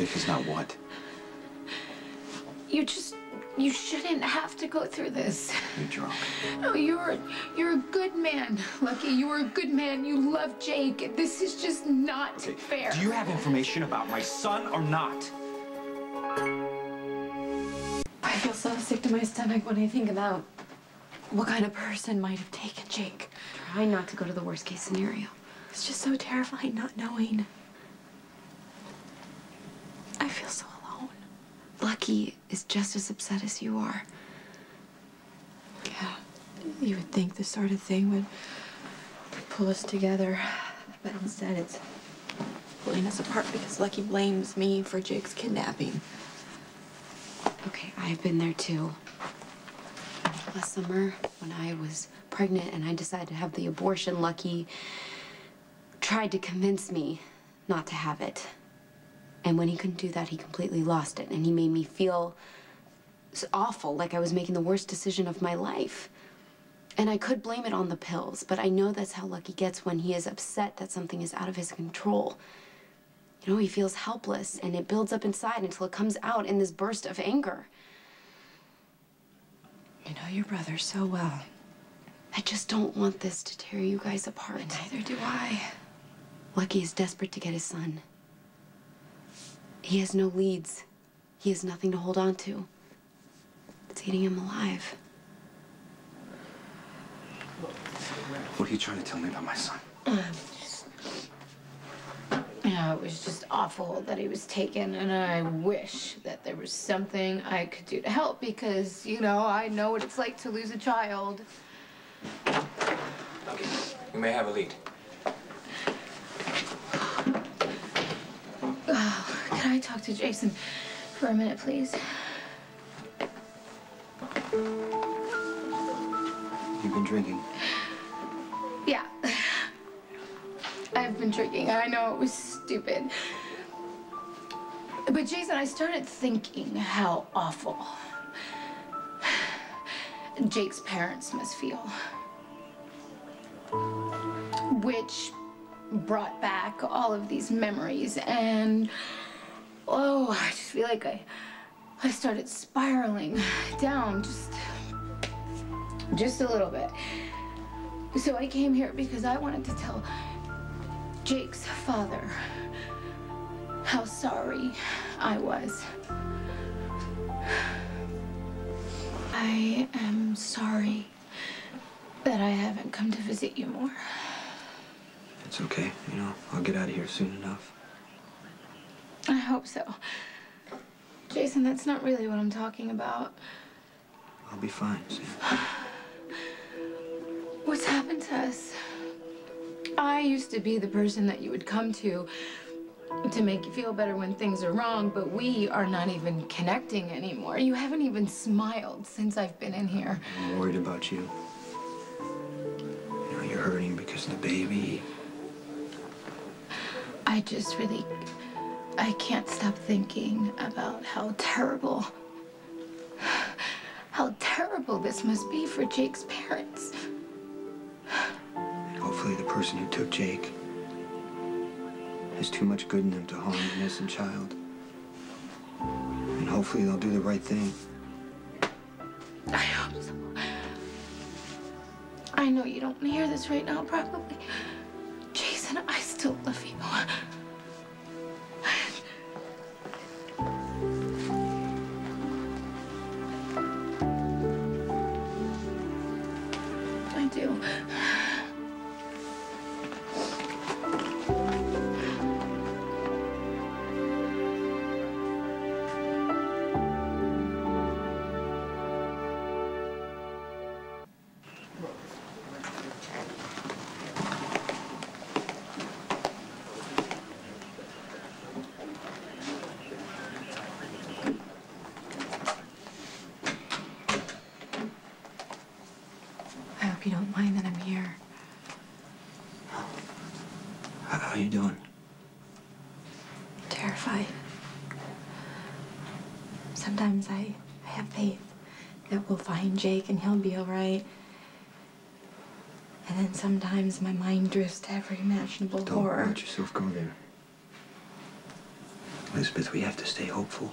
Jake is not what? You shouldn't have to go through this. You're drunk. No, you're a good man, Lucky. You are a good man. You love Jake. This is just not fair. Do you have information about my son or not? I feel so sick to my stomach when I think about what kind of person might have taken Jake. Try not to go to the worst case scenario. It's just so terrifying not knowing. I feel so alone. Lucky is just as upset as you are. Yeah, you would think this sort of thing would pull us together, but instead it's pulling us apart because Lucky blames me for Jake's kidnapping. Okay, I've been there too. Last summer, when I was pregnant and I decided to have the abortion, Lucky tried to convince me not to have it. And when he couldn't do that, he completely lost it. And he made me feel awful, like I was making the worst decision of my life. And I could blame it on the pills, but I know that's how Lucky gets when he is upset that something is out of his control. You know, he feels helpless, and it builds up inside until it comes out in this burst of anger. You know your brother so well. I just don't want this to tear you guys apart. And neither do I. Lucky is desperate to get his son. He has no leads. He has nothing to hold on to. It's eating him alive. What are you trying to tell me about my son? Yeah, it was just awful that he was taken, and I wish that there was something I could do to help because, you know, I know what it's like to lose a child. Okay, we may have a lead. Can I talk to Jason for a minute, please? You've been drinking. Yeah. I've been drinking. I know it was stupid. But Jason, I started thinking how awful Jake's parents must feel. Which brought back all of these memories, and oh, I just feel like I started spiraling down just a little bit. So I came here because I wanted to tell Jake's father how sorry I was. I am sorry that I haven't come to visit you more. It's okay. You know, I'll get out of here soon enough. I hope so. Jason, that's not really what I'm talking about. I'll be fine, Sam. What's happened to us? I used to be the person that you would come to make you feel better when things are wrong, but we are not even connecting anymore. You haven't even smiled since I've been in here. I'm worried about you. You know, you're hurting because of the baby. I can't stop thinking about how terrible this must be for Jake's parents. And hopefully the person who took Jake has too much good in them to harm an innocent child. And hopefully they'll do the right thing. I hope so. I know you don't want to hear this right now, probably. Jason, I still love you. I do. I hope you don't mind that I'm here. How you doing? Terrified. Sometimes I have faith that we'll find Jake and he'll be all right. And then sometimes my mind drifts to every imaginable horror. Don't let yourself go there. Elizabeth, we have to stay hopeful.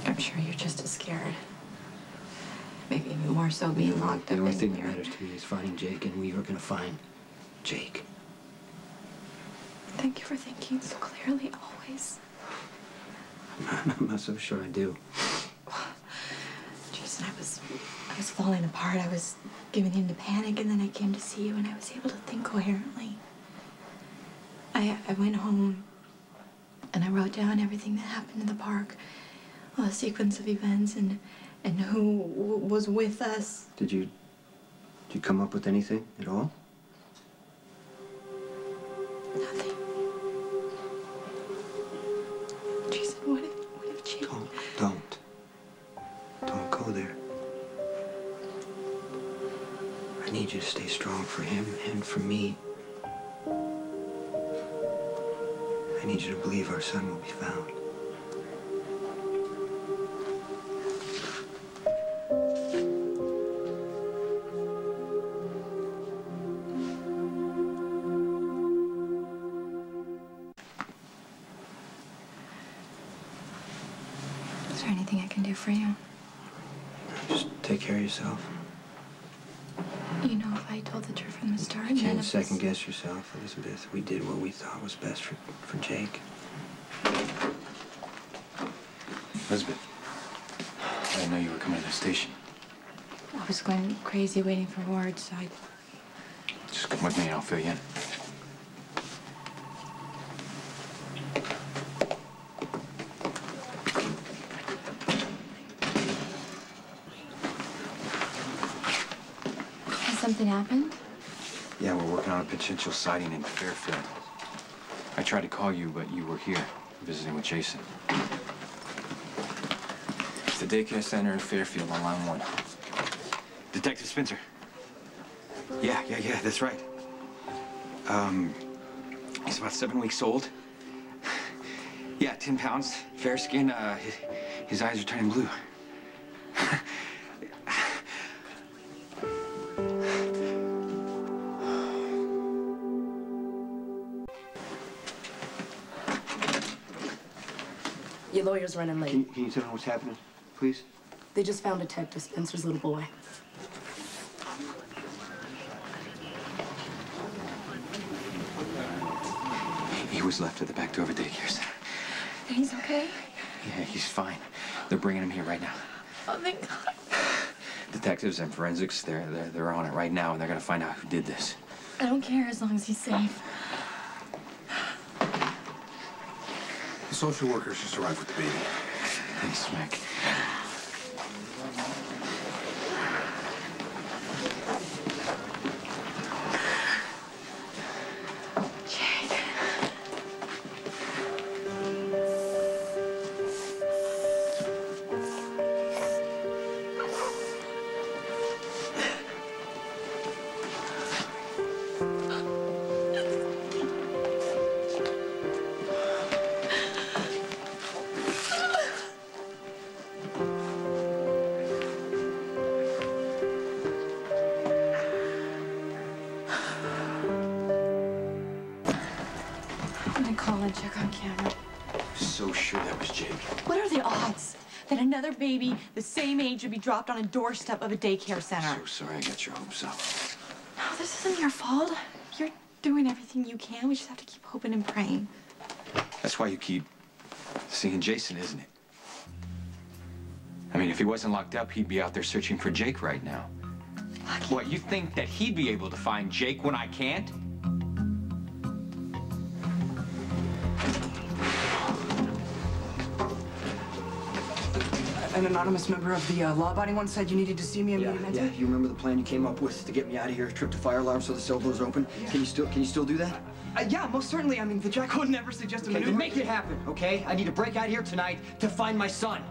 I'm sure you're just as scared. Maybe even more so being locked The up only in thing that here. matters to me is finding Jake, and we are going to find Jake. Thank you for thinking so clearly, always. I'm not so sure I do. Jason, I was falling apart. I was giving in to panic, and then I came to see you, and I was able to think coherently. I went home, and I wrote down everything that happened in the park, all the sequence of events, and who was with us. Did you come up with anything at all? Nothing. Jason, what if Jake... Don't go there. I need you to stay strong for him and for me. I need you to believe our son will be found. Is there anything I can do for you? Just take care of yourself. You know, if I told the truth from the start, You none can't of second this... guess yourself, Elizabeth. We did what we thought was best for Jake. Elizabeth, I didn't know you were coming to the station. I was going crazy waiting for words, so I... Just come with me and I'll fill you in. Has something happened? Yeah, we're working on a potential sighting in Fairfield. I tried to call you, but you were here, visiting with Jason. It's the daycare center in Fairfield on line 1. Detective Spencer. Yeah, that's right. He's about 7 weeks old. Yeah, 10 pounds, fair skin, his eyes are turning blue. Your lawyer's running late. Can you tell me what's happening, please? They just found Detective Spencer's little boy. He was left at the back door of a daycare center. And he's okay? Yeah, he's fine. They're bringing him here right now. Oh, thank God. Detectives and forensics, they're on it right now, and they're gonna find out who did this. I don't care as long as he's safe. The social workers just arrived with the baby. Thanks, Mick. Jake. I'm gonna call and check on camera. So sure that was Jake. What are the odds that another baby the same age would be dropped on a doorstep of a daycare center? So sorry I got your hopes up. No, this isn't your fault. You're doing everything you can. We just have to keep hoping and praying. That's why you keep seeing Jason, isn't it? I mean, if he wasn't locked up, he'd be out there searching for Jake right now. Lucky. What, you think that he'd be able to find Jake when I can't? An anonymous member of the law-abiding one said you needed to see me immediately. Yeah. You remember the plan you came up with to get me out of here? Trip to fire alarm so the cell door's open. Yeah. Can you still do that? Yeah, most certainly. I mean, the Jack would never suggest a Okay, maneuver. then make it happen, okay? I need to break out of here tonight to find my son.